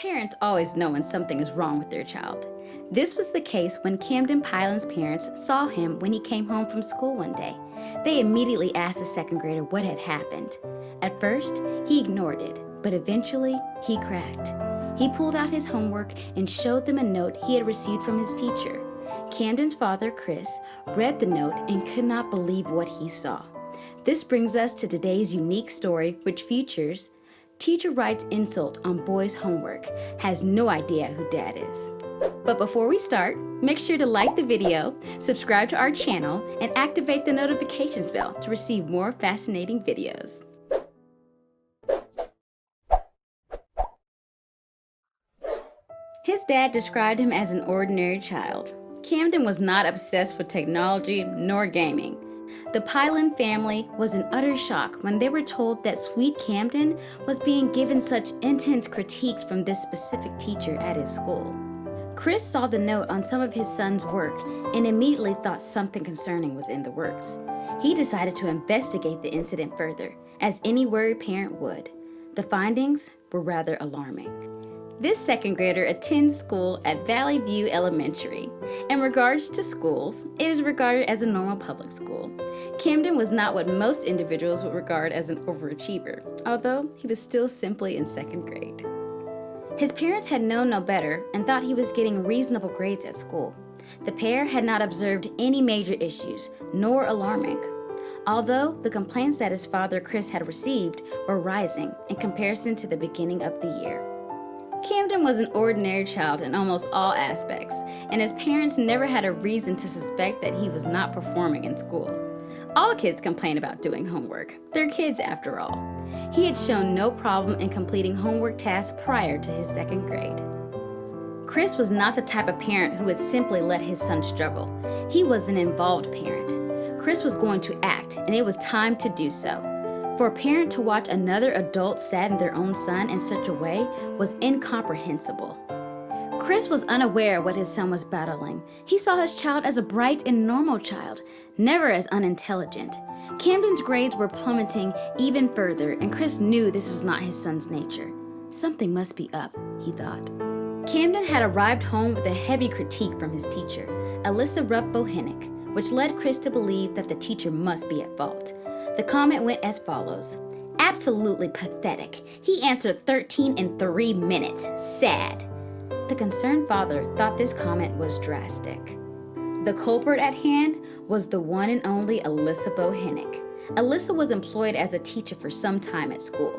Parents always know when something is wrong with their child. This was the case when Kamdyn Piland's parents saw him when he came home from school one day. They immediately asked the second grader what had happened. At first, he ignored it, but eventually, he cracked. He pulled out his homework and showed them a note he had received from his teacher. Kamdyn's father, Chris, read the note and could not believe what he saw. This brings us to today's unique story, which features teacher writes insult on boy's homework, has no idea who dad is. But before we start, make sure to like the video, subscribe to our channel, and activate the notifications bell to receive more fascinating videos. His dad described him as an ordinary child. Camden was not obsessed with technology nor gaming. The Piland family was in utter shock when they were told that sweet Camden was being given such intense critiques from this specific teacher at his school. Chris saw the note on some of his son's work and immediately thought something concerning was in the works. He decided to investigate the incident further, as any worried parent would. The findings were rather alarming. This second grader attends school at Valley View Elementary. In regards to schools, it is regarded as a normal public school. Camden was not what most individuals would regard as an overachiever, although he was still simply in second grade. His parents had known no better and thought he was getting reasonable grades at school. The pair had not observed any major issues, nor alarming, although the complaints that his father Chris had received were rising in comparison to the beginning of the year. Camden was an ordinary child in almost all aspects, and his parents never had a reason to suspect that he was not performing in school. All kids complain about doing homework. They're kids after all. He had shown no problem in completing homework tasks prior to his second grade. Chris was not the type of parent who would simply let his son struggle. He was an involved parent. Chris was going to act, and it was time to do so. For a parent to watch another adult sadden their own son in such a way was incomprehensible. Chris was unaware of what his son was battling. He saw his child as a bright and normal child, never as unintelligent. Camden's grades were plummeting even further, and Chris knew this was not his son's nature. Something must be up, he thought. Camden had arrived home with a heavy critique from his teacher, Alyssa Rupp-Bohinnick, which led Chris to believe that the teacher must be at fault. The comment went as follows: "Absolutely pathetic. He answered 13 in 3 minutes. Sad." The concerned father thought this comment was drastic. The culprit at hand was the one and only Alyssa Bohinnick. Alyssa was employed as a teacher for some time at school.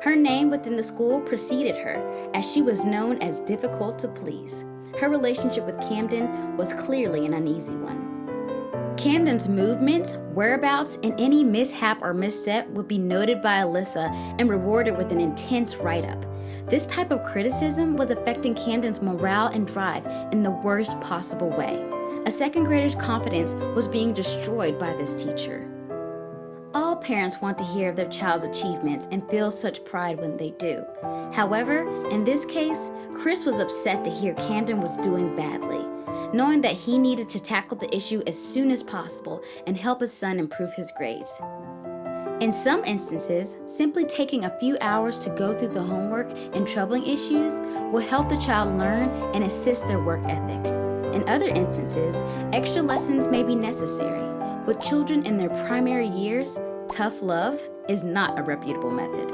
Her name within the school preceded her, as she was known as difficult to please. Her relationship with Camden was clearly an uneasy one. Camden's movements, whereabouts, and any mishap or misstep would be noted by Alyssa and rewarded with an intense write-up. This type of criticism was affecting Camden's morale and drive in the worst possible way. A second grader's confidence was being destroyed by this teacher. All parents want to hear of their child's achievements and feel such pride when they do. However, in this case, Chris was upset to hear Camden was doing badly, knowing that he needed to tackle the issue as soon as possible and help his son improve his grades. In some instances, simply taking a few hours to go through the homework and troubling issues will help the child learn and assist their work ethic. In other instances, extra lessons may be necessary. With children in their primary years, tough love is not a reputable method.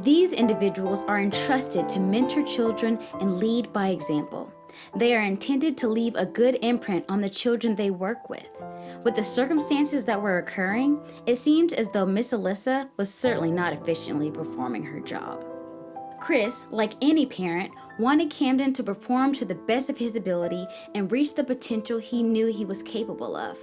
These individuals are entrusted to mentor children and lead by example. They are intended to leave a good imprint on the children they work with. With the circumstances that were occurring, it seemed as though Miss Alyssa was certainly not efficiently performing her job. Chris, like any parent, wanted Camden to perform to the best of his ability and reach the potential he knew he was capable of.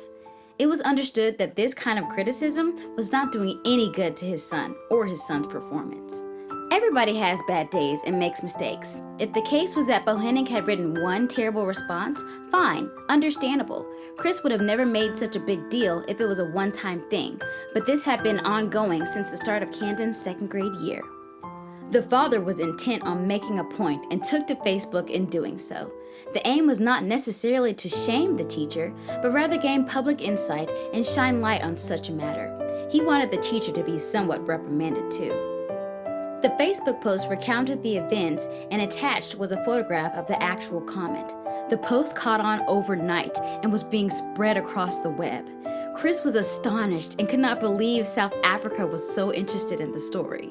It was understood that this kind of criticism was not doing any good to his son or his son's performance. Everybody has bad days and makes mistakes. If the case was that Bohinnick had written one terrible response, fine, understandable. Chris would have never made such a big deal if it was a one-time thing, but this had been ongoing since the start of Camden's second grade year. The father was intent on making a point and took to Facebook in doing so. The aim was not necessarily to shame the teacher, but rather gain public insight and shine light on such a matter. He wanted the teacher to be somewhat reprimanded too. The Facebook post recounted the events, and attached was a photograph of the actual comment. The post caught on overnight and was being spread across the web. Chris was astonished and could not believe South Africa was so interested in the story.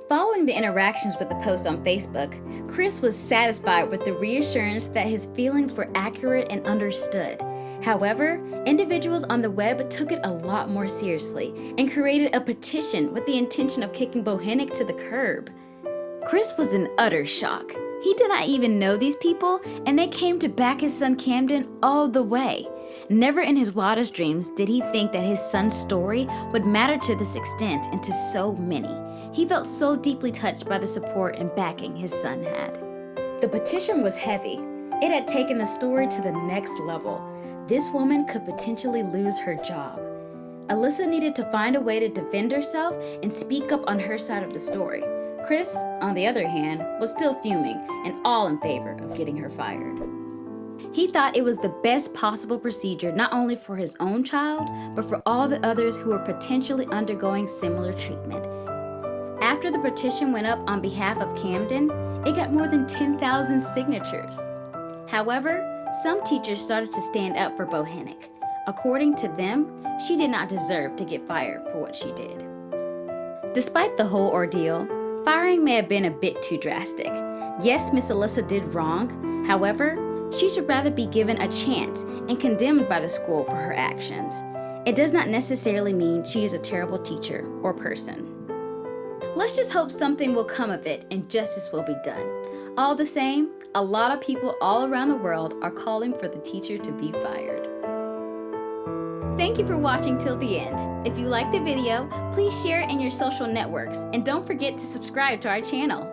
Following the interactions with the post on Facebook, Chris was satisfied with the reassurance that his feelings were accurate and understood. However, individuals on the web took it a lot more seriously and created a petition with the intention of kicking Bohinnick to the curb. Chris was in utter shock. He did not even know these people, and they came to back his son Camden all the way. Never in his wildest dreams did he think that his son's story would matter to this extent and to so many. He felt so deeply touched by the support and backing his son had. The petition was heavy. It had taken the story to the next level. This woman could potentially lose her job. Alyssa needed to find a way to defend herself and speak up on her side of the story. Chris, on the other hand, was still fuming and all in favor of getting her fired. He thought it was the best possible procedure not only for his own child, but for all the others who were potentially undergoing similar treatment. After the petition went up on behalf of Camden, it got more than 10,000 signatures. However, some teachers started to stand up for Bohinnick. According to them, she did not deserve to get fired for what she did. Despite the whole ordeal, firing may have been a bit too drastic. Yes, Miss Alyssa did wrong. However, she should rather be given a chance and condemned by the school for her actions. It does not necessarily mean she is a terrible teacher or person. Let's just hope something will come of it and justice will be done. All the same, a lot of people all around the world are calling for the teacher to be fired. Thank you for watching till the end. If you liked the video, please share it in your social networks and don't forget to subscribe to our channel.